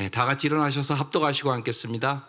다 같이 일어나셔서 합독하시고 앉겠습니다.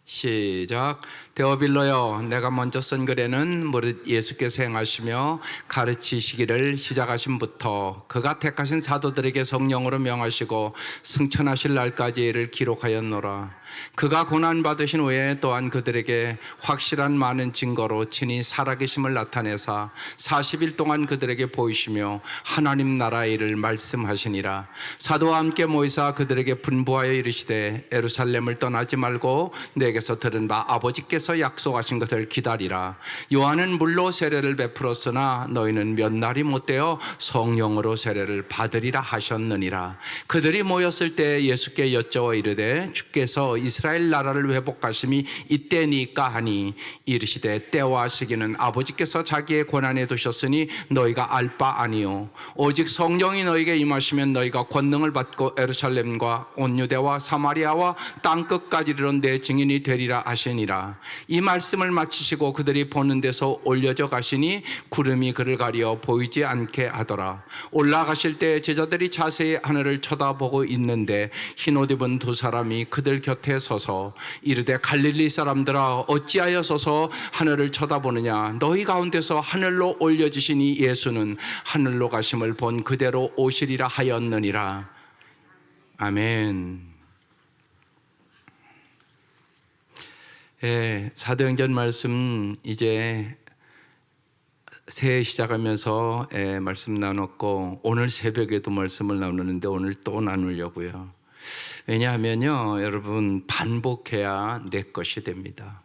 시작. 데오빌로여, 내가 먼저 쓴 글에는 무릇 예수께서 행하시며 가르치시기를 시작하심부터 그가 택하신 사도들에게 성령으로 명하시고 승천하실 날까지 이를 기록하였노라. 그가 고난받으신 후에 또한 그들에게 확실한 많은 증거로 친히 살아계심을 나타내사 40일 동안 그들에게 보이시며 하나님 나라의 일을 말씀하시니라. 사도와 함께 모이사 그들에게 분부하여 이르시되 예루살렘을 떠나지 말고 내게서 들은 바 아버지께서 약속하신 것을 기다리라. 요한은 물로 세례를 베풀었으나 너희는 몇 날이 못되어 성령으로 세례를 받으리라 하셨느니라. 그들이 모였을 때 예수께 여쭤 이르되 주께서 이스라엘 나라를 회복하심이 이때니까 하니 이르시되 때와 시기는 아버지께서 자기의 권한에 두셨으니 너희가 알 바 아니요 오직 성령이 너희에게 임하시면 너희가 권능을 받고 예루살렘과 온 유대와 사마리아와 땅끝까지 이르러 내 증인이 되리라 하시니라. 이 말씀을 마치시고 그들이 보는 데서 올려져 가시니 구름이 그를 가려 보이지 않게 하더라. 올라가실 때 제자들이 자세히 하늘을 쳐다보고 있는데 흰옷 입은 두 사람이 그들 곁에 서서 이르되 갈릴리 사람들아 어찌하여 서서 하늘을 쳐다보느냐. 너희 가운데서 하늘로 올려지시니 예수는 하늘로 가심을 본 그대로 오시리라 하였느니라. 아멘. 사도행전 말씀 이제 새해 시작하면서 말씀 나눴고 오늘 새벽에도 말씀을 나누는데 오늘 또 나누려고요. 왜냐하면요, 여러분 반복해야 내 것이 됩니다.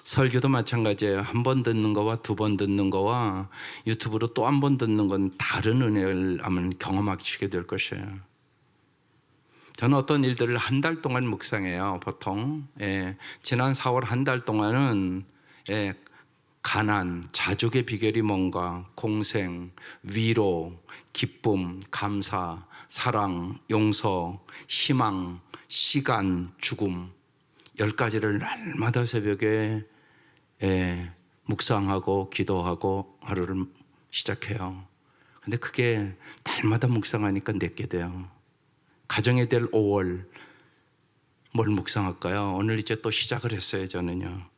설교도 마찬가지예요. 한 번 듣는 거와 두 번 듣는 거와 유튜브로 또 한 번 듣는 건 다른 은혜를 아마 경험하시게 될 것이에요. 저는 어떤 일들을 한 달 동안 묵상해요. 보통 지난 4월 한 달 동안은 가난, 자족의 비결이 뭔가, 공생, 위로, 기쁨, 감사, 사랑, 용서, 희망, 시간, 죽음 10가지를 날마다 새벽에 묵상하고 기도하고 하루를 시작해요. 근데 그게 날마다 묵상하니까 내게 돼요. 가정에 될 5월 뭘 묵상할까요? 오늘 이제 또 시작을 했어요. 저는요.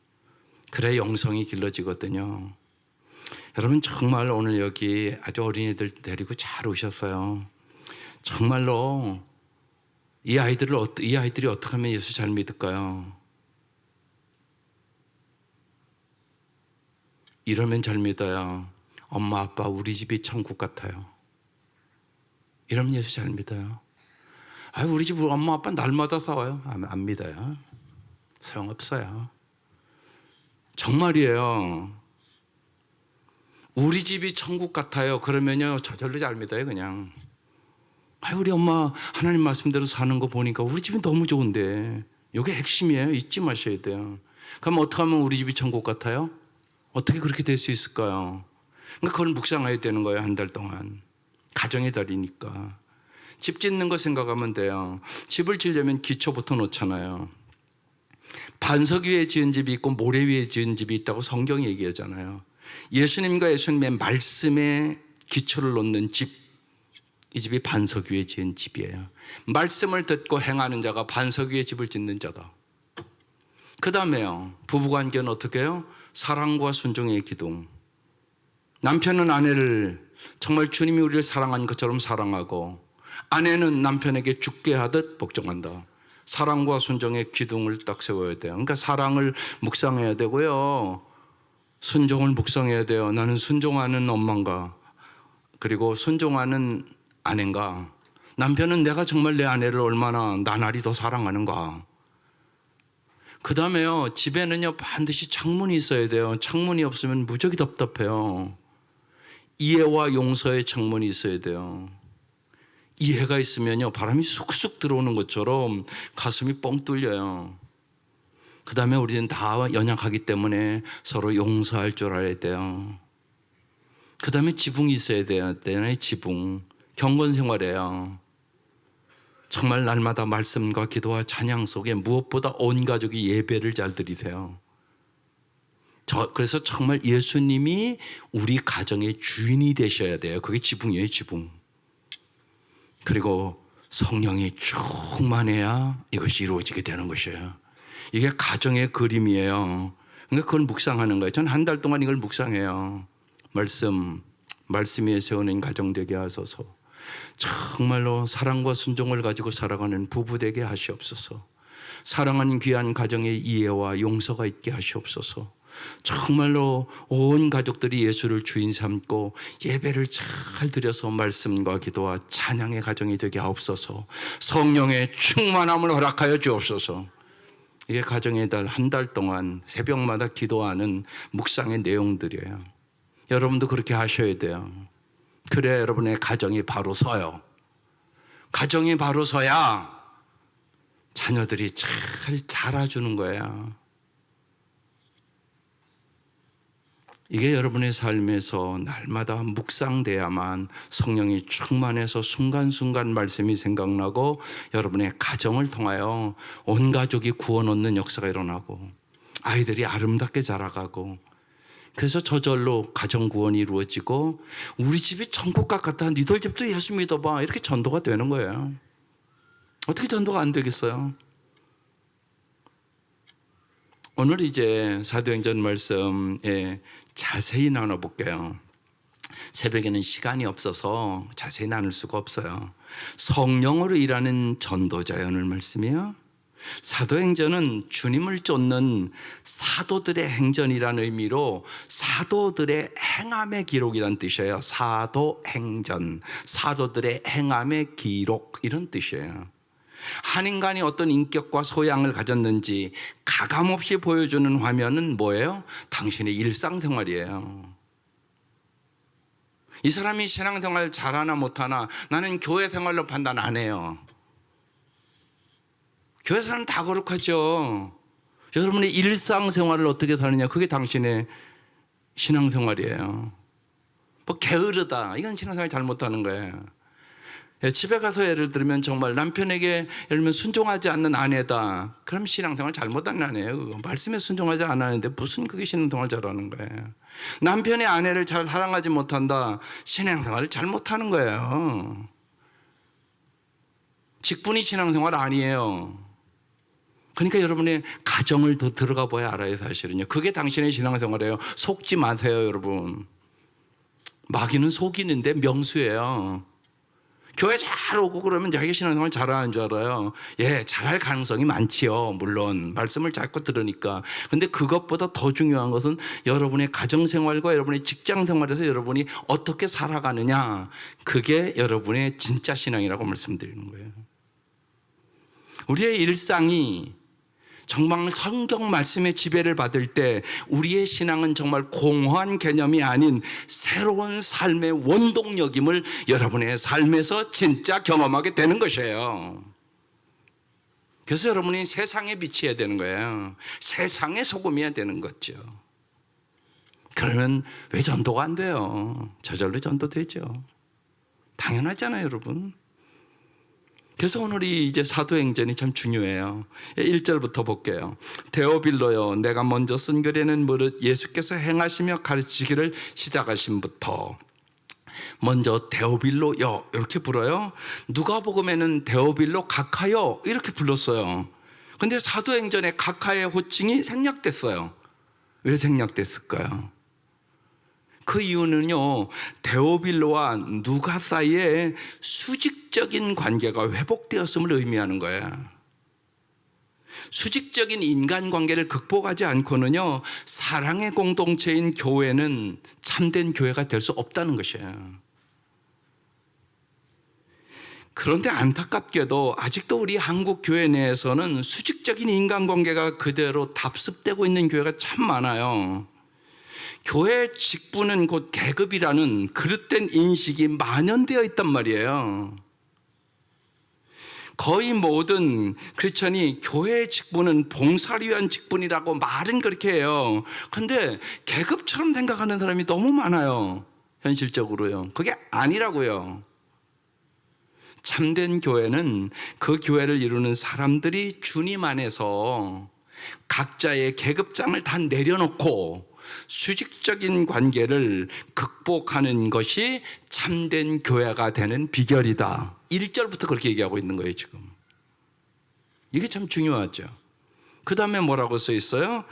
그래 영성이 길러지거든요. 여러분 정말 오늘 여기 아주 어린이들 데리고 잘 오셨어요. 정말로 이 아이들이 어떻게 하면 예수 잘 믿을까요? 이러면 잘 믿어요. 엄마 아빠 우리 집이 천국 같아요. 이러면 예수 잘 믿어요. 우리 집 엄마 아빠 날마다 싸워요. 안 믿어요. 소용없어요. 정말이에요. 우리 집이 천국 같아요. 그러면요 저절로 잘 믿어요. 그냥 우리 엄마 하나님 말씀대로 사는 거 보니까 우리 집이 너무 좋은데, 이게 핵심이에요. 잊지 마셔야 돼요. 그럼 어떻게 하면 우리 집이 천국 같아요? 어떻게 그렇게 될 수 있을까요? 그러니까 그걸 묵상해야 되는 거예요. 한 달 동안. 가정의 달이니까. 집 짓는 거 생각하면 돼요. 집을 지으려면 기초부터 놓잖아요. 반석 위에 지은 집이 있고 모래 위에 지은 집이 있다고 성경이 얘기하잖아요. 예수님과 예수님의 말씀에 기초를 놓는 집, 이 집이 반석 위에 지은 집이에요. 말씀을 듣고 행하는 자가 반석 위에 집을 짓는 자다. 그 다음에요, 부부관계는 어떻게 해요? 사랑과 순종의 기둥. 남편은 아내를 정말 주님이 우리를 사랑한 것처럼 사랑하고, 아내는 남편에게 죽게 하듯 복종한다. 사랑과 순종의 기둥을 딱 세워야 돼요. 그러니까 사랑을 묵상해야 되고요, 순종을 묵상해야 돼요. 나는 순종하는 엄마인가, 그리고 순종하는 아내인가, 남편은 내가 정말 내 아내를 얼마나 나날이 더 사랑하는가. 그 다음에요, 집에는요 반드시 창문이 있어야 돼요. 창문이 없으면 무지하게 답답해요. 이해와 용서의 창문이 있어야 돼요. 이해가 있으면요 바람이 쑥쑥 들어오는 것처럼 가슴이 뻥 뚫려요. 그 다음에 우리는 다 연약하기 때문에 서로 용서할 줄 알아야 돼요. 그 다음에 지붕이 있어야 돼요. 지붕. 경건 생활이에요. 정말 날마다 말씀과 기도와 찬양 속에 무엇보다 온 가족이 예배를 잘 드리세요. 그래서 정말 예수님이 우리 가정의 주인이 되셔야 돼요. 그게 지붕이에요, 지붕. 그리고 성령이 충만해야 이것이 이루어지게 되는 것이에요. 이게 가정의 그림이에요. 그러니까 그걸 묵상하는 거예요. 저는 한 달 동안 이걸 묵상해요. 말씀 위에 세우는 가정 되게 하소서. 정말로 사랑과 순종을 가지고 살아가는 부부 되게 하시옵소서. 사랑하는 귀한 가정의 이해와 용서가 있게 하시옵소서. 정말로 온 가족들이 예수를 주인 삼고 예배를 잘 드려서 말씀과 기도와 찬양의 가정이 되게 하옵소서. 성령의 충만함을 허락하여 주옵소서. 이게 가정의 달 한 달 동안 새벽마다 기도하는 묵상의 내용들이에요. 여러분도 그렇게 하셔야 돼요. 그래야 여러분의 가정이 바로 서요. 가정이 바로 서야 자녀들이 잘 자라주는 거예요. 이게 여러분의 삶에서 날마다 묵상돼야만 성령이 충만해서 순간순간 말씀이 생각나고 여러분의 가정을 통하여 온 가족이 구원 얻는 역사가 일어나고 아이들이 아름답게 자라가고 그래서 저절로 가정 구원이 이루어지고 우리 집이 천국과 같아 니들 집도 예수 믿어봐 이렇게 전도가 되는 거예요. 어떻게 전도가 안 되겠어요? 오늘 이제 사도행전 말씀에 자세히 나눠볼게요. 새벽에는 시간이 없어서 자세히 나눌 수가 없어요. 성령으로 일하는 전도자의 오늘 말씀이에요. 사도행전은 주님을 쫓는 사도들의 행전이라는 의미로 사도들의 행함의 기록이란 뜻이에요. 사도행전, 사도들의 행함의 기록 이런 뜻이에요. 한 인간이 어떤 인격과 소양을 가졌는지 가감없이 보여주는 화면은 뭐예요? 당신의 일상생활이에요. 이 사람이 신앙생활 잘하나 못하나 나는 교회 생활로 판단 안 해요. 교회 사람 다 거룩하죠. 여러분의 일상생활을 어떻게 사느냐 그게 당신의 신앙생활이에요. 뭐 게으르다 이건 신앙생활 잘못하는 거예요. 집에 가서 예를 들면 정말 남편에게 예를 들면 순종하지 않는 아내다. 그럼 신앙생활 잘못한 아내예요. 말씀에 순종하지 않았는데 무슨 그게 신앙생활 잘하는 거예요. 남편의 아내를 잘 사랑하지 못한다. 신앙생활을 잘못하는 거예요. 직분이 신앙생활 아니에요. 그러니까 여러분의 가정을 더 들어가 봐야 알아요. 사실은요. 그게 당신의 신앙생활이에요. 속지 마세요 여러분. 마귀는 속이는데 명수예요. 교회 잘 오고 그러면 자기 신앙생활 잘하는 줄 알아요. 예, 잘할 가능성이 많지요. 물론 말씀을 자꾸 들으니까. 근데 그것보다 더 중요한 것은 여러분의 가정생활과 여러분의 직장생활에서 여러분이 어떻게 살아가느냐. 그게 여러분의 진짜 신앙이라고 말씀드리는 거예요. 우리의 일상이 정말 성경 말씀의 지배를 받을 때 우리의 신앙은 정말 공허한 개념이 아닌 새로운 삶의 원동력임을 여러분의 삶에서 진짜 경험하게 되는 것이에요. 그래서 여러분이 세상에 비치어야 되는 거예요. 세상의 소금이어야 되는 거죠. 그러면 왜 전도가 안 돼요? 저절로 전도되죠. 당연하잖아요 여러분. 그래서 오늘이 이제 사도행전이 참 중요해요. 1절부터 볼게요. 데오빌로요, 내가 먼저 쓴 글에는 무릇 예수께서 행하시며 가르치기를 시작하신부터. 먼저 데오빌로요 이렇게 불어요. 누가복음에는 데오빌로 가카요 이렇게 불렀어요. 근데 사도행전에 가카의 호칭이 생략됐어요. 왜 생략됐을까요? 그 이유는요, 데오빌로와 누가 사이에 수직적인 관계가 회복되었음을 의미하는 거예요. 수직적인 인간관계를 극복하지 않고는요, 사랑의 공동체인 교회는 참된 교회가 될 수 없다는 것이에요. 그런데 안타깝게도 아직도 우리 한국 교회 내에서는 수직적인 인간관계가 그대로 답습되고 있는 교회가 참 많아요. 교회 직분은 곧 계급이라는 그릇된 인식이 만연되어 있단 말이에요. 거의 모든 크리스천이 교회의 직분은 봉사를 위한 직분이라고 말은 그렇게 해요. 그런데 계급처럼 생각하는 사람이 너무 많아요. 현실적으로요. 그게 아니라고요. 참된 교회는 그 교회를 이루는 사람들이 주님 안에서 각자의 계급장을 다 내려놓고 수직적인 관계를 극복하는 것이 참된 교회가 되는 비결이다. 1절부터 그렇게 얘기하고 있는 거예요, 지금. 이게 참 중요하죠. 그 다음에 뭐라고 써 있어요?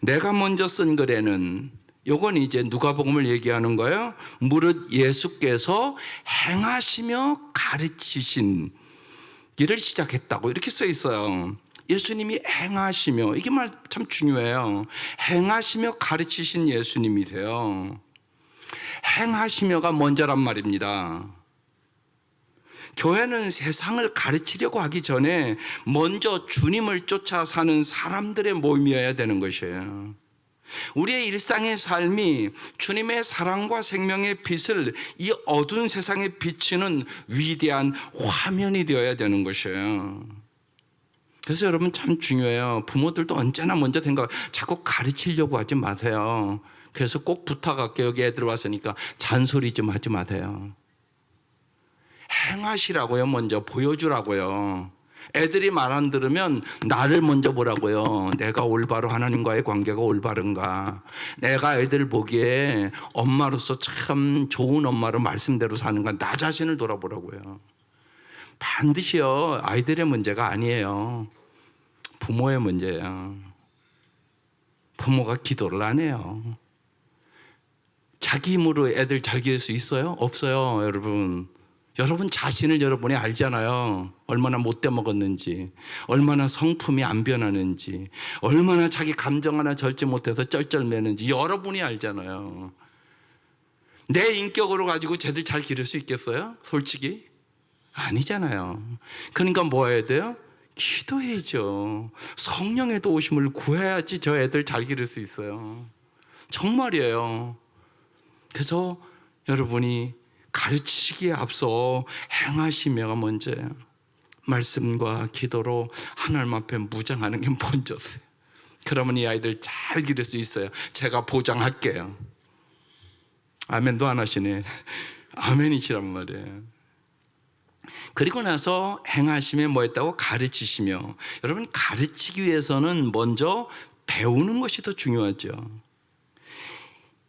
내가 먼저 쓴 글에는, 요건 이제 누가복음을 얘기하는 거예요. 무릇 예수께서 행하시며 가르치신 일을 시작했다고 이렇게 써 있어요. 예수님이 행하시며, 이게 말 참 중요해요. 행하시며 가르치신 예수님이세요. 행하시며가 먼저란 말입니다. 교회는 세상을 가르치려고 하기 전에 먼저 주님을 쫓아 사는 사람들의 모임이어야 되는 것이에요. 우리의 일상의 삶이 주님의 사랑과 생명의 빛을 이 어두운 세상에 비치는 위대한 화면이 되어야 되는 것이에요. 그래서 여러분 참 중요해요. 부모들도 언제나 먼저 생각, 자꾸 가르치려고 하지 마세요. 그래서 꼭 부탁할게요. 여기 애들 왔으니까 잔소리 좀 하지 마세요. 행하시라고요. 먼저 보여주라고요. 애들이 말 안 들으면 나를 먼저 보라고요. 내가 올바로 하나님과의 관계가 올바른가. 내가 애들 보기에 엄마로서 참 좋은 엄마로 말씀대로 사는가. 나 자신을 돌아보라고요. 반드시요, 아이들의 문제가 아니에요. 부모의 문제예요. 부모가 기도를 안 해요. 자기 힘으로 애들 잘 기를 수 있어요? 없어요, 여러분. 여러분 자신을 여러분이 알잖아요. 얼마나 못돼 먹었는지, 얼마나 성품이 안 변하는지, 얼마나 자기 감정 하나 절제 못해서 쩔쩔매는지 여러분이 알잖아요. 내 인격으로 가지고 쟤들 잘 기를 수 있겠어요? 솔직히? 아니잖아요. 그러니까 뭐 해야 돼요? 기도해야죠. 성령의 도우심을 구해야지 저 애들 잘 기를 수 있어요. 정말이에요. 그래서 여러분이 가르치기에 앞서 행하시며가 먼저예요. 말씀과 기도로 하나님 앞에 무장하는 게 먼저세요. 그러면 이 아이들 잘 기를 수 있어요. 제가 보장할게요. 아멘도 안 하시네. 아멘이시란 말이에요. 그리고 나서 행하시며 뭐 했다고? 가르치시며. 여러분 가르치기 위해서는 먼저 배우는 것이 더 중요하죠.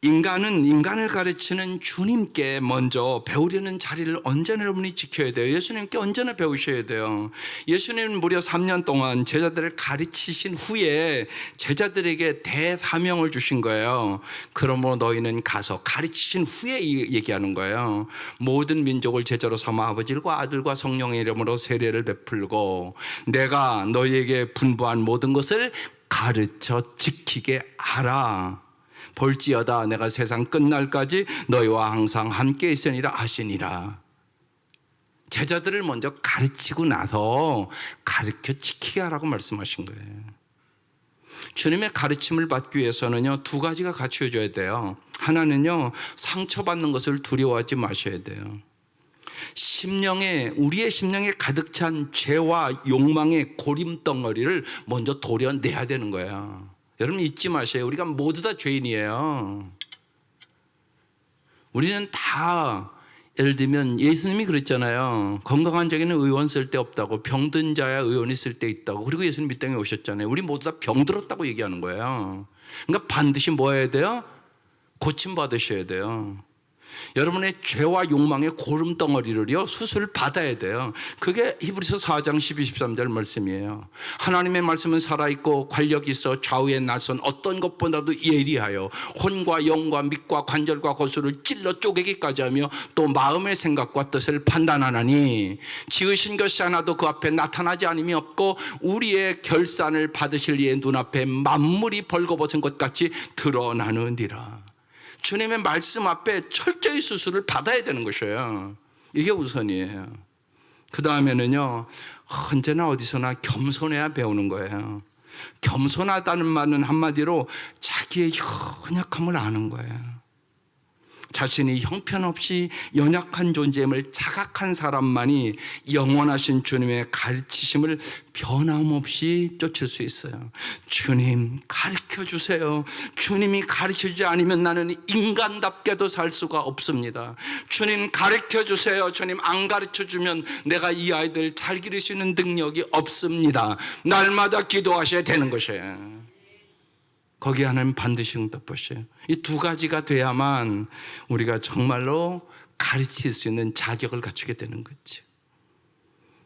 인간은 인간을 가르치는 주님께 먼저 배우려는 자리를 언제나 여러분이 지켜야 돼요. 예수님께 언제나 배우셔야 돼요. 예수님은 무려 3년 동안 제자들을 가르치신 후에 제자들에게 대사명을 주신 거예요. 그러므로 너희는 가서, 가르치신 후에 얘기하는 거예요. 모든 민족을 제자로 삼아 아버지와 아들과 성령의 이름으로 세례를 베풀고 내가 너희에게 분부한 모든 것을 가르쳐 지키게 하라. 볼지어다 내가 세상 끝날까지 너희와 항상 함께 있으니라 하시니라. 제자들을 먼저 가르치고 나서 가르쳐 지키게 하라고 말씀하신 거예요. 주님의 가르침을 받기 위해서는요, 두 가지가 갖추어져야 돼요. 하나는요, 상처받는 것을 두려워하지 마셔야 돼요. 우리의 심령에 가득 찬 죄와 욕망의 고림덩어리를 먼저 도려내야 되는 거예요. 여러분 잊지 마세요. 우리가 모두 다 죄인이에요. 우리는 다, 예를 들면 예수님이 그랬잖아요. 건강한 자에게는 의원 쓸 데 없다고, 병든 자야 의원이 쓸 데 있다고. 그리고 예수님 이 땅에 오셨잖아요. 우리 모두 다 병들었다고 얘기하는 거예요. 그러니까 반드시 뭐 해야 돼요? 고침받으셔야 돼요. 여러분의 죄와 욕망의 고름덩어리를요, 수술을 받아야 돼요. 그게 히브리서 4장 12, 13절 말씀이에요. 하나님의 말씀은 살아있고 관력이 있어 좌우에 나선 어떤 것보다도 예리하여 혼과 영과 밑과 관절과 고수를 찔러 쪼개기까지 하며 또 마음의 생각과 뜻을 판단하나니 지으신 것이 하나도 그 앞에 나타나지 않음이 없고 우리의 결산을 받으실 이의 눈앞에 만물이 벌거벗은 것 같이 드러나느니라. 주님의 말씀 앞에 철저히 수술을 받아야 되는 것이에요. 이게 우선이에요. 그 다음에는요, 언제나 어디서나 겸손해야 배우는 거예요. 겸손하다는 말은 한마디로 자기의 연약함을 아는 거예요. 자신이 형편없이 연약한 존재임을 자각한 사람만이 영원하신 주님의 가르치심을 변함없이 쫓을 수 있어요. 주님 가르쳐 주세요. 주님이 가르쳐 주지 않으면 나는 인간답게도 살 수가 없습니다. 주님 가르쳐 주세요. 주님 안 가르쳐 주면 내가 이 아이들 잘 기를 수 있는 능력이 없습니다. 날마다 기도하셔야 되는 것이에요. 거기에 하나님 반드시 응답하셔요. 이 두 가지가 돼야만 우리가 정말로 가르칠 수 있는 자격을 갖추게 되는 거죠.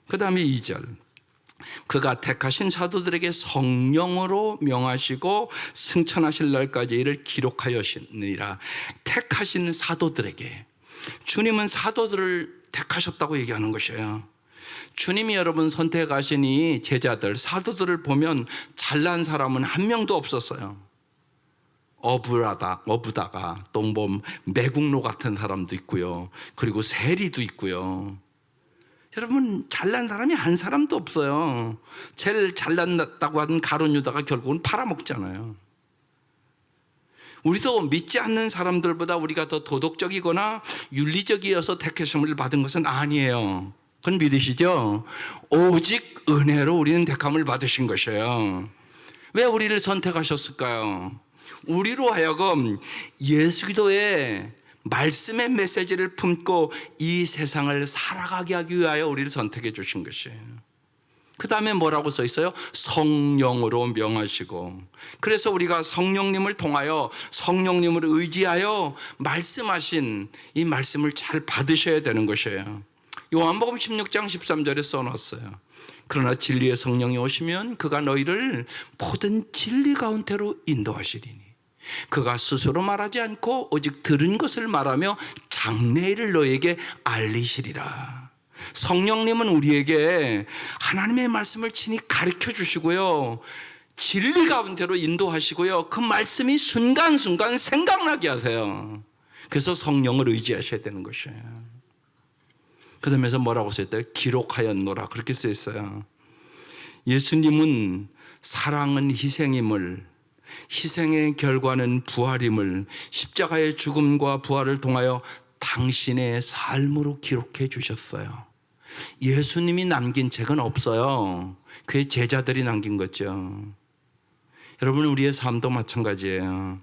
그 다음에 2절, 그가 택하신 사도들에게 성령으로 명하시고 승천하실 날까지 이를 기록하였느니라. 택하신 사도들에게, 주님은 사도들을 택하셨다고 얘기하는 것이에요. 주님이 여러분 선택하신 이 제자들, 사도들을 보면 잘난 사람은 한 명도 없었어요. 어부다가 또 뭐 매국노 같은 사람도 있고요. 그리고 세리도 있고요. 여러분 잘난 사람이 한 사람도 없어요. 제일 잘났다고 하는 가룟 유다가 결국은 팔아먹잖아요. 우리도 믿지 않는 사람들보다 우리가 더 도덕적이거나 윤리적이어서 택하심을 받은 것은 아니에요. 그건 믿으시죠? 오직 은혜로 우리는 택함을 받으신 것이에요. 왜 우리를 선택하셨을까요? 우리로 하여금 예수 그리스도의 말씀의 메시지를 품고 이 세상을 살아가게 하기 위하여 우리를 선택해 주신 것이에요. 그 다음에 뭐라고 써 있어요? 성령으로 명하시고. 그래서 우리가 성령님을 통하여, 성령님을 의지하여 말씀하신 이 말씀을 잘 받으셔야 되는 것이에요. 요한복음 16장 13절에 써놨어요. 그러나 진리의 성령이 오시면 그가 너희를 모든 진리 가운데로 인도하시리니 그가 스스로 말하지 않고 오직 들은 것을 말하며 장래일을 너에게 알리시리라. 성령님은 우리에게 하나님의 말씀을 친히 가르쳐 주시고요, 진리 가운데로 인도하시고요, 그 말씀이 순간순간 생각나게 하세요. 그래서 성령을 의지하셔야 되는 것이에요. 그 다음에서 뭐라고 써있대요? 기록하였노라, 그렇게 써있어요. 예수님은 사랑은 희생임을, 희생의 결과는 부활임을 십자가의 죽음과 부활을 통하여 당신의 삶으로 기록해 주셨어요. 예수님이 남긴 책은 없어요. 그의 제자들이 남긴 거죠. 여러분, 우리의 삶도 마찬가지예요.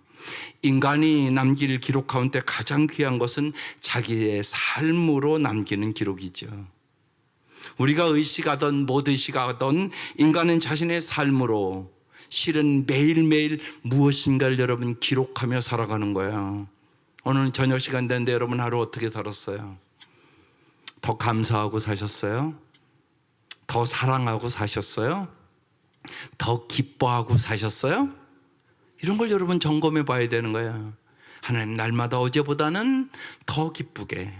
인간이 남길 기록 가운데 가장 귀한 것은 자기의 삶으로 남기는 기록이죠. 우리가 의식하던 못 의식하던 인간은 자신의 삶으로 실은 매일매일 무엇인가를 여러분 기록하며 살아가는 거예요. 오늘 저녁 시간 됐는데 여러분 하루 어떻게 살았어요? 더 감사하고 사셨어요? 더 사랑하고 사셨어요? 더 기뻐하고 사셨어요? 이런 걸 여러분 점검해 봐야 되는 거야. 하나님, 날마다 어제보다는 더 기쁘게,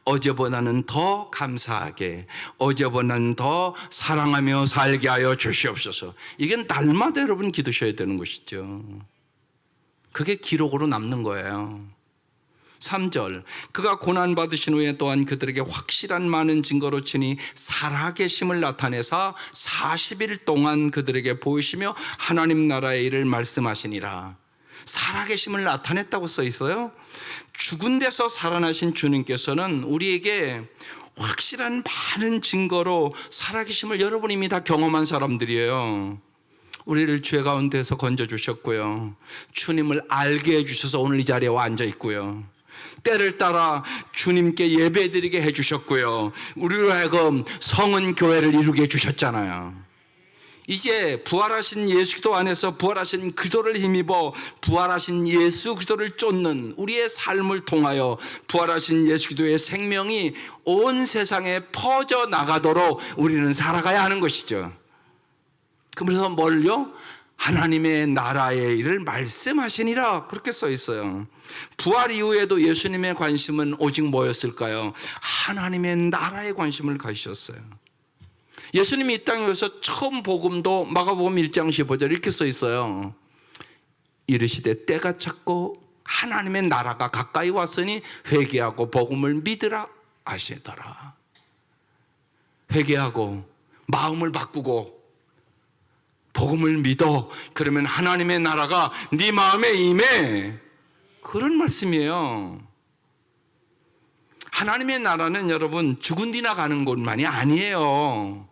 어제보다는 더 감사하게, 어제보다는 더 사랑하며 살게 하여 주시옵소서. 이게 날마다 여러분 기도셔야 되는 것이죠. 그게 기록으로 남는 거예요. 3절, 그가 고난받으신 후에 또한 그들에게 확실한 많은 증거로 친히 살아계심을 나타내사 40일 동안 그들에게 보이시며 하나님 나라의 일을 말씀하시니라. 살아계심을 나타냈다고 써 있어요. 죽은 데서 살아나신 주님께서는 우리에게 확실한 많은 증거로 살아계심을 여러분 이미 다 경험한 사람들이에요. 우리를 죄 가운데서 건져주셨고요, 주님을 알게 해주셔서 오늘 이 자리에 와 앉아 있고요, 때를 따라 주님께 예배드리게 해주셨고요, 우리로 하여금 성은 교회를 이루게 해주셨잖아요. 이제 부활하신 예수 그리스도 안에서 부활하신 그리스도를 힘입어 부활하신 예수 그리스도를 쫓는 우리의 삶을 통하여 부활하신 예수 그리스도의 생명이 온 세상에 퍼져 나가도록 우리는 살아가야 하는 것이죠. 그래서 뭘요? 하나님의 나라의 일을 말씀하시니라, 그렇게 써 있어요. 부활 이후에도 예수님의 관심은 오직 뭐였을까요? 하나님의 나라에 관심을 가지셨어요. 예수님이 이 땅에 오셔서 처음 복음도 마가복음 1장 15절 이렇게 써 있어요. 이르시되 때가 찼고 하나님의 나라가 가까이 왔으니 회개하고 복음을 믿으라 하시더라. 회개하고 마음을 바꾸고 복음을 믿어. 그러면 하나님의 나라가 네 마음에 임해. 그런 말씀이에요. 하나님의 나라는 여러분 죽은 뒤나 가는 곳만이 아니에요.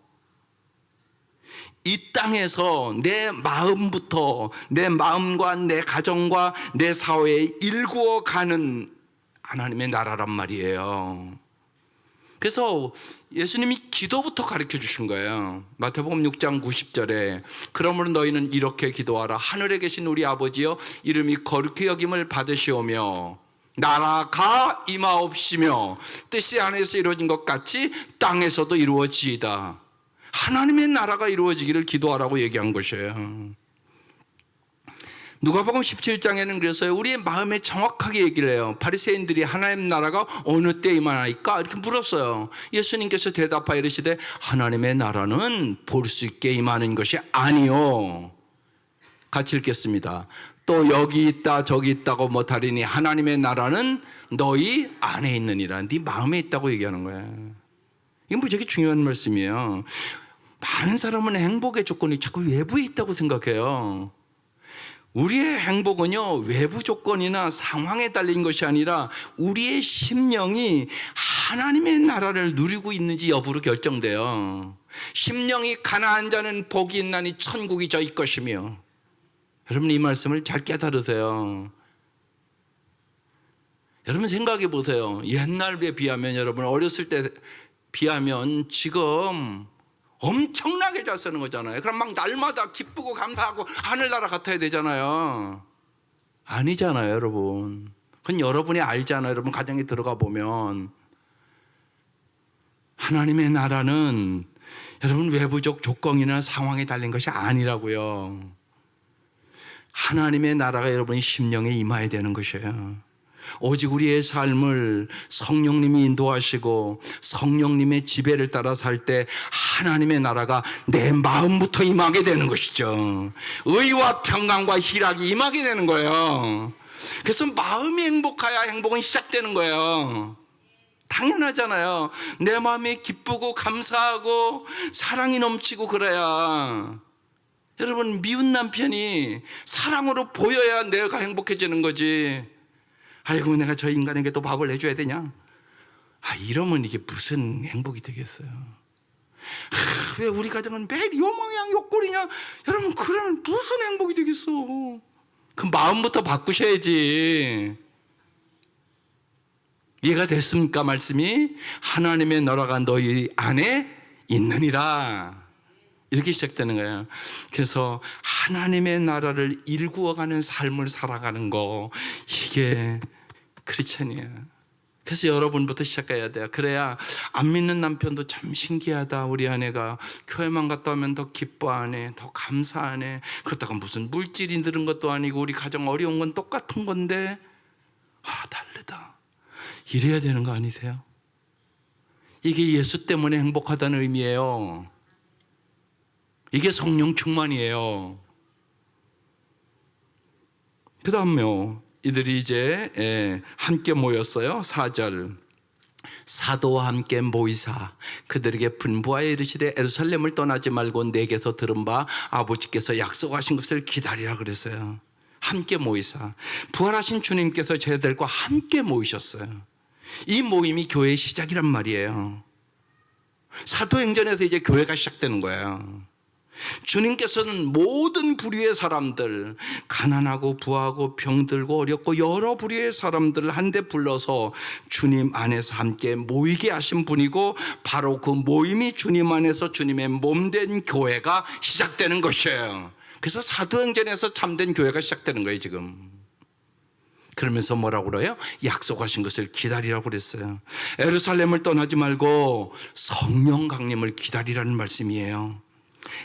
이 땅에서 내 마음부터, 내 마음과 내 가정과 내 사회에 일구어 가는 하나님의 나라란 말이에요. 그래서 예수님이 기도부터 가르쳐 주신 거예요. 마태복음 6장 90절에 그러므로 너희는 이렇게 기도하라. 하늘에 계신 우리 아버지여, 이름이 거룩히 여김을 받으시오며 나라가 임하옵시며 뜻이 하늘에서 이루어진 것 같이 땅에서도 이루어지이다. 하나님의 나라가 이루어지기를 기도하라고 얘기한 것이에요. 누가복음 17장에는 그래서 우리의 마음에 정확하게 얘기를 해요. 바리새인들이 하나님 나라가 어느 때 임하나이까 이렇게 물었어요. 예수님께서 대답하여 이르시되 하나님의 나라는 볼 수 있게 임하는 것이 아니요. 같이 읽겠습니다. 또 여기 있다 저기 있다고 못하리니 하나님의 나라는 너희 안에 있느니라. 네 마음에 있다고 얘기하는 거예요. 이건 무지하게 중요한 말씀이에요. 많은 사람은 행복의 조건이 자꾸 외부에 있다고 생각해요. 우리의 행복은요, 외부 조건이나 상황에 달린 것이 아니라 우리의 심령이 하나님의 나라를 누리고 있는지 여부로 결정돼요. 심령이 가난한 자는 복이 있나니 천국이 저희 것이며. 여러분, 이 말씀을 잘 깨달으세요. 여러분 생각해 보세요. 옛날에 비하면, 여러분 어렸을 때 비하면 지금 엄청나게 잘 사는 거잖아요. 그럼 막 날마다 기쁘고 감사하고 하늘나라 같아야 되잖아요. 아니잖아요, 여러분. 그건 여러분이 알잖아요. 여러분 가정에 들어가 보면 하나님의 나라는 여러분 외부적 조건이나 상황에 달린 것이 아니라고요. 하나님의 나라가 여러분의 심령에 임해야 되는 것이에요. 오직 우리의 삶을 성령님이 인도하시고 성령님의 지배를 따라 살 때 하나님의 나라가 내 마음부터 임하게 되는 것이죠. 의와 평강과 희락이 임하게 되는 거예요. 그래서 마음이 행복해야 행복은 시작되는 거예요. 당연하잖아요. 내 마음이 기쁘고 감사하고 사랑이 넘치고 그래야. 여러분, 미운 남편이 사랑으로 보여야 내가 행복해지는 거지. 아이고, 내가 저 인간에게 또 밥을 해줘야 되냐? 이러면 이게 무슨 행복이 되겠어요? 왜 우리 가정은 매일 요 모양 요 꼴이냐? 여러분, 그러면 무슨 행복이 되겠어? 그 마음부터 바꾸셔야지. 이해가 됐습니까? 말씀이 하나님의 나라가 너희 안에 있느니라. 이렇게 시작되는 거예요. 그래서 하나님의 나라를 일구어가는 삶을 살아가는 거, 이게 크리스천이에요. 그래서 여러분부터 시작해야 돼요. 그래야 안 믿는 남편도 참 신기하다. 우리 아내가 교회만 갔다 오면 더 기뻐하네, 더 감사하네. 그렇다고 무슨 물질이 늘은 것도 아니고 우리 가정 어려운 건 똑같은 건데 다르다. 이래야 되는 거 아니세요? 이게 예수 때문에 행복하다는 의미예요. 이게 성령 충만이에요. 그 다음에요, 이들이 이제 함께 모였어요. 4절. 사도와 함께 모이사 그들에게 분부하여 이르시되 예루살렘을 떠나지 말고 내게서 들은 바 아버지께서 약속하신 것을 기다리라 그랬어요. 함께 모이사, 부활하신 주님께서 저희들과 함께 모이셨어요. 이 모임이 교회의 시작이란 말이에요. 사도행전에서 이제 교회가 시작되는 거예요. 주님께서는 모든 부류의 사람들, 가난하고 부하고 병들고 어렵고 여러 부류의 사람들을 한데 불러서 주님 안에서 함께 모이게 하신 분이고, 바로 그 모임이 주님 안에서 주님의 몸된 교회가 시작되는 것이에요. 그래서 사도행전에서 참된 교회가 시작되는 거예요 지금. 그러면서 뭐라고 그래요? 약속하신 것을 기다리라고 그랬어요. 예루살렘을 떠나지 말고 성령 강림을 기다리라는 말씀이에요.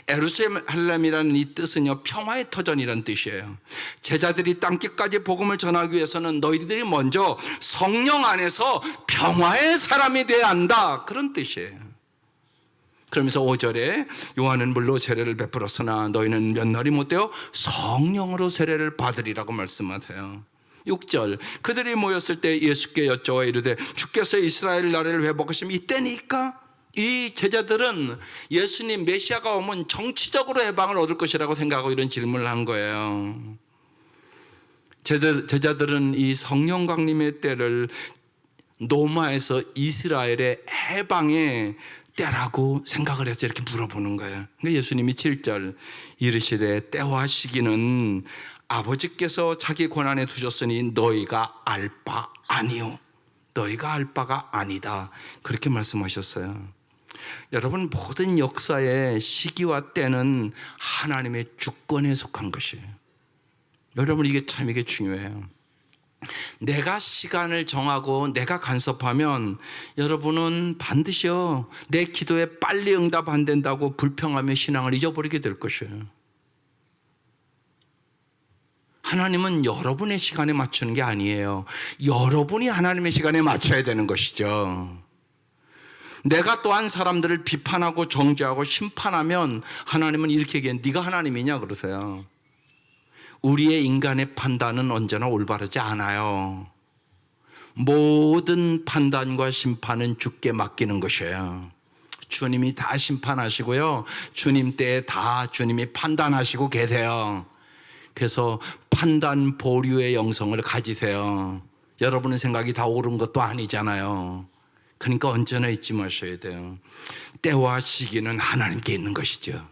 예루살렘이라는 이 뜻은요, 평화의 터전이라는 뜻이에요. 제자들이 땅끝까지 복음을 전하기 위해서는 너희들이 먼저 성령 안에서 평화의 사람이 되어야 한다, 그런 뜻이에요. 그러면서 5절에 요한은 물로 세례를 베풀었으나 너희는 몇 날이 못되어 성령으로 세례를 받으리라고 말씀하세요. 6절, 그들이 모였을 때 예수께 여쭤와 이르되 주께서 이스라엘 나라를 회복하시면 이때니까? 이 제자들은 예수님 메시아가 오면 정치적으로 해방을 얻을 것이라고 생각하고 이런 질문을 한 거예요. 제자들은 이 성령 강림의 때를 로마에서 이스라엘의 해방의 때라고 생각을 해서 이렇게 물어보는 거예요. 그러니까 예수님이 7절 이르시되 때와 시기는 아버지께서 자기 권한에 두셨으니 너희가 알 바 아니요. 너희가 알 바가 아니다. 그렇게 말씀하셨어요. 여러분, 모든 역사의 시기와 때는 하나님의 주권에 속한 것이에요. 여러분, 이게 중요해요. 내가 시간을 정하고 내가 간섭하면 여러분은 반드시요, 내 기도에 빨리 응답 안 된다고 불평하며 신앙을 잊어버리게 될 것이에요. 하나님은 여러분의 시간에 맞추는 게 아니에요. 여러분이 하나님의 시간에 맞춰야 되는 것이죠. 내가 또한 사람들을 비판하고 정죄하고 심판하면 하나님은 이렇게 얘기해요. 네가 하나님이냐 그러세요. 우리의 인간의 판단은 언제나 올바르지 않아요. 모든 판단과 심판은 주께 맡기는 것이에요. 주님이 다 심판하시고요, 주님 때에 다 주님이 판단하시고 계세요. 그래서 판단 보류의 영성을 가지세요. 여러분의 생각이 다 옳은 것도 아니잖아요. 그러니까 언제나 잊지 마셔야 돼요. 때와 시기는 하나님께 있는 것이죠.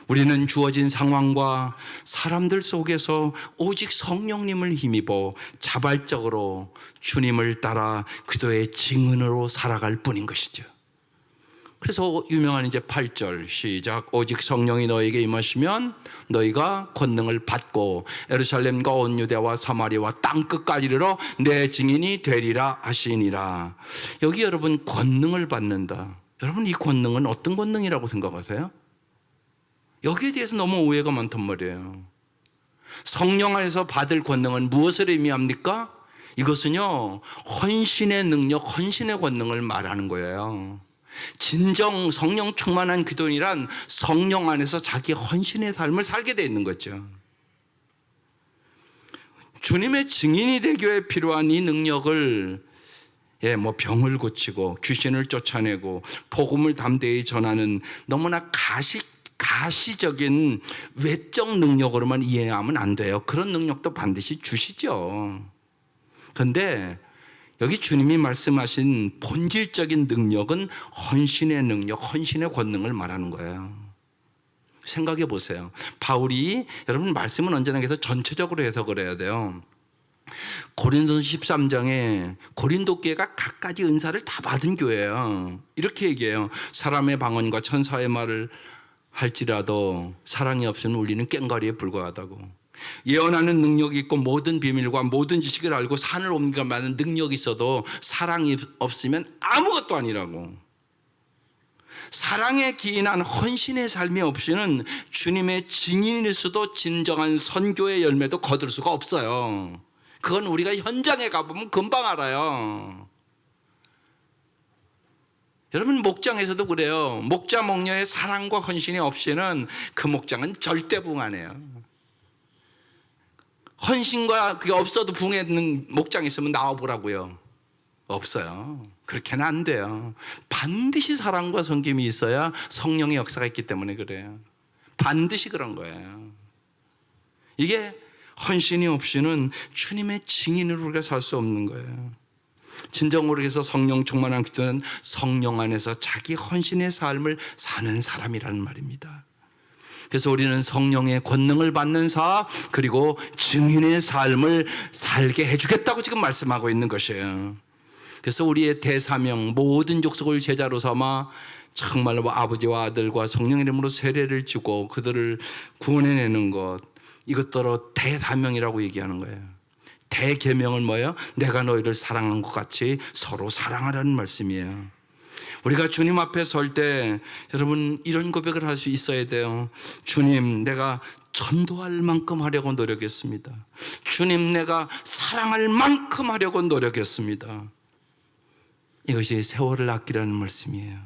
우리는 주어진 상황과 사람들 속에서 오직 성령님을 힘입어 자발적으로 주님을 따라 그도의 증인으로 살아갈 뿐인 것이죠. 그래서 유명한 이제 8절 시작. 오직 성령이 너에게 임하시면 너희가 권능을 받고 예루살렘과 온 유대와 사마리아와 땅 끝까지 이르러 내 증인이 되리라 하시니라. 여기 여러분, 권능을 받는다. 여러분, 이 권능은 어떤 권능이라고 생각하세요? 여기에 대해서 너무 오해가 많단 말이에요. 성령 안에서 받을 권능은 무엇을 의미합니까? 이것은요, 헌신의 능력, 헌신의 권능을 말하는 거예요. 진정 성령 충만한 기도인이란 성령 안에서 자기 헌신의 삶을 살게 돼 있는 거죠. 주님의 증인이 되기 위해 필요한 이 능력을 병을 고치고 귀신을 쫓아내고 복음을 담대히 전하는 너무나 가시적인 외적 능력으로만 이해하면 안 돼요. 그런 능력도 반드시 주시죠. 그런데 여기 주님이 말씀하신 본질적인 능력은 헌신의 능력, 헌신의 권능을 말하는 거예요. 생각해 보세요. 바울이, 여러분 말씀은 언제나 계속 전체적으로 해석을 해야 돼요. 고린도서 13장에 고린도 교회가 갖가지 은사를 다 받은 교회예요. 이렇게 얘기해요. 사람의 방언과 천사의 말을 할지라도 사랑이 없으면 우리는 꽹과리에 불과하다고. 예언하는 능력이 있고 모든 비밀과 모든 지식을 알고 산을 옮겨가는 능력이 있어도 사랑이 없으면 아무것도 아니라고. 사랑에 기인한 헌신의 삶이 없이는 주님의 증인일수도 진정한 선교의 열매도 거둘 수가 없어요. 그건 우리가 현장에 가보면 금방 알아요. 여러분, 목장에서도 그래요. 목자 목녀의 사랑과 헌신이 없이는 그 목장은 절대 붕하네요. 헌신과 그게 없어도 붕해는 목장이 있으면 나와보라고요. 없어요. 그렇게는 안 돼요. 반드시 사랑과 섬김이 있어야 성령의 역사가 있기 때문에 그래요. 반드시 그런 거예요. 이게 헌신이 없이는 주님의 증인으로 우리가 살 수 없는 거예요. 진정으로 해서 성령 충만한 기도는 성령 안에서 자기 헌신의 삶을 사는 사람이라는 말입니다. 그래서 우리는 성령의 권능을 받는 사, 그리고 증인의 삶을 살게 해주겠다고 지금 말씀하고 있는 것이에요. 그래서 우리의 대사명, 모든 족속을 제자로 삼아 정말로 아버지와 아들과 성령 이름으로 세례를 주고 그들을 구원해내는 것, 이것들로 대사명이라고 얘기하는 거예요. 대계명은 뭐예요? 내가 너희를 사랑한 것 같이 서로 사랑하라는 말씀이에요. 우리가 주님 앞에 설 때 여러분, 이런 고백을 할 수 있어야 돼요. 주님, 내가 전도할 만큼 하려고 노력했습니다. 주님, 내가 사랑할 만큼 하려고 노력했습니다. 이것이 세월을 아끼라는 말씀이에요.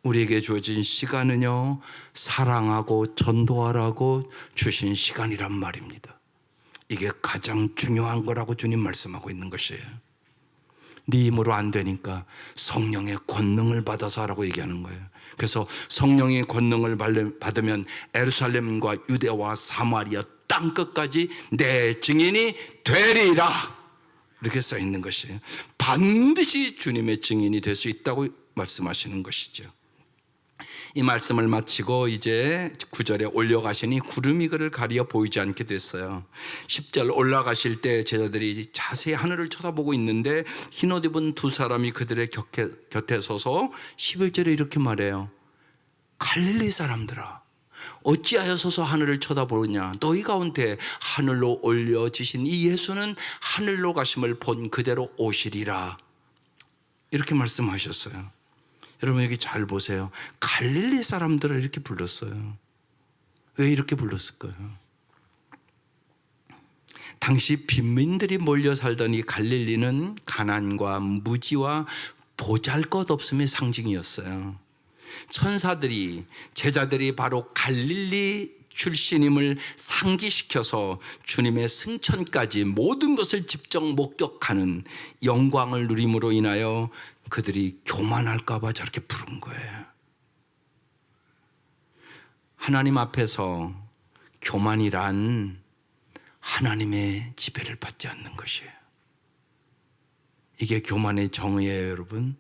우리에게 주어진 시간은요, 사랑하고 전도하라고 주신 시간이란 말입니다. 이게 가장 중요한 거라고 주님 말씀하고 있는 것이에요. 네 힘으로 안 되니까 성령의 권능을 받아서 하라고 얘기하는 거예요. 그래서 성령의 권능을 받으면 예루살렘과 유대와 사마리아 땅 끝까지 내 증인이 되리라, 이렇게 써 있는 것이에요. 반드시 주님의 증인이 될 수 있다고 말씀하시는 것이죠. 이 말씀을 마치고 이제 9절에 올려가시니 구름이 그를 가리어 보이지 않게 됐어요. 10절 올라가실 때 제자들이 자세히 하늘을 쳐다보고 있는데 흰옷 입은 두 사람이 그들의 곁에 서서 11절에 이렇게 말해요. 갈릴리 사람들아, 어찌하여 서서 하늘을 쳐다보느냐. 너희 가운데 하늘로 올려지신 이 예수는 하늘로 가심을 본 그대로 오시리라. 이렇게 말씀하셨어요. 여러분 여기 잘 보세요. 갈릴리 사람들을 이렇게 불렀어요. 왜 이렇게 불렀을까요? 당시 빈민들이 몰려 살던 이 갈릴리는 가난과 무지와 보잘것없음의 상징이었어요. 천사들이 제자들이 바로 갈릴리 출신임을 상기시켜서 주님의 승천까지 모든 것을 직접 목격하는 영광을 누림으로 인하여 그들이 교만할까 봐 저렇게 부른 거예요. 하나님 앞에서 교만이란 하나님의 지배를 받지 않는 것이에요. 이게 교만의 정의예요, 여러분.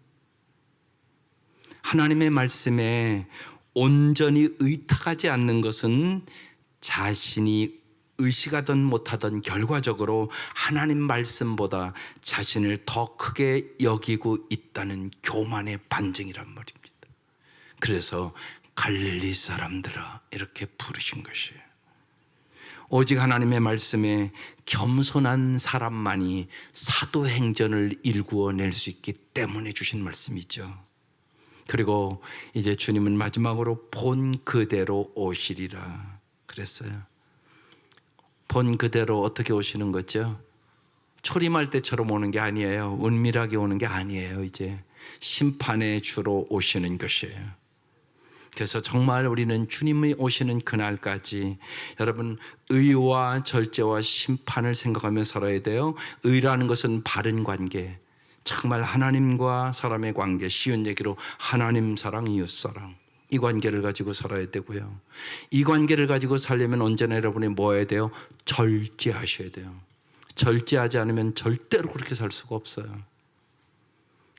하나님의 말씀에 온전히 의탁하지 않는 것은 자신이 의식하든 못하든 결과적으로 하나님 말씀보다 자신을 더 크게 여기고 있다는 교만의 반증이란 말입니다. 그래서 갈릴리 사람들아 이렇게 부르신 것이에요. 오직 하나님의 말씀에 겸손한 사람만이 사도행전을 일구어낼 수 있기 때문에 주신 말씀이죠. 그리고 이제 주님은 마지막으로 본 그대로 오시리라 그랬어요. 본 그대로 어떻게 오시는 거죠? 초림할 때처럼 오는 게 아니에요. 은밀하게 오는 게 아니에요. 이제 심판의 주로 오시는 것이에요. 그래서 정말 우리는 주님이 오시는 그날까지 여러분 의와 절제와 심판을 생각하며 살아야 돼요. 의라는 것은 바른 관계, 정말 하나님과 사람의 관계, 쉬운 얘기로 하나님 사랑, 이웃 사랑, 이 관계를 가지고 살아야 되고요. 이 관계를 가지고 살려면 언제나 여러분이 뭐 해야 돼요? 절제하셔야 돼요. 절제하지 않으면 절대로 그렇게 살 수가 없어요.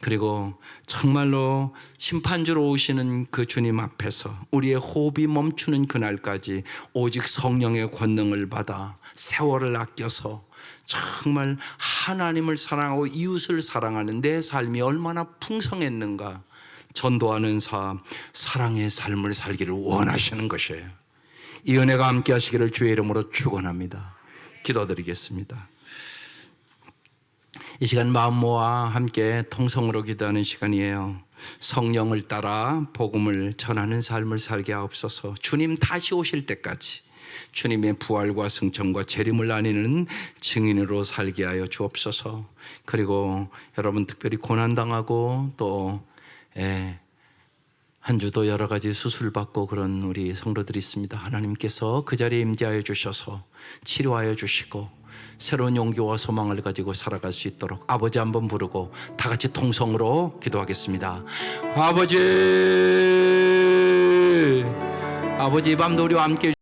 그리고 정말로 심판주로 오시는 그 주님 앞에서 우리의 호흡이 멈추는 그날까지 오직 성령의 권능을 받아 세월을 아껴서 정말 하나님을 사랑하고 이웃을 사랑하는 내 삶이 얼마나 풍성했는가 전도하는 삶, 사랑의 삶을 살기를 원하시는 것이에요. 이 은혜가 함께 하시기를 주의 이름으로 축원합니다. 기도드리겠습니다. 이 시간 마음 모아 함께 통성으로 기도하는 시간이에요. 성령을 따라 복음을 전하는 삶을 살게 하옵소서. 주님 다시 오실 때까지 주님의 부활과 승천과 재림을 나뉘는 증인으로 살게 하여 주옵소서. 그리고 여러분 특별히 고난당하고 또 한 주도 여러 가지 수술받고 그런 우리 성도들이 있습니다. 하나님께서 그 자리에 임재하여 주셔서 치료하여 주시고 새로운 용기와 소망을 가지고 살아갈 수 있도록 아버지 한번 부르고 다 같이 통성으로 기도하겠습니다. 아버지 이 밤도 우리와 함께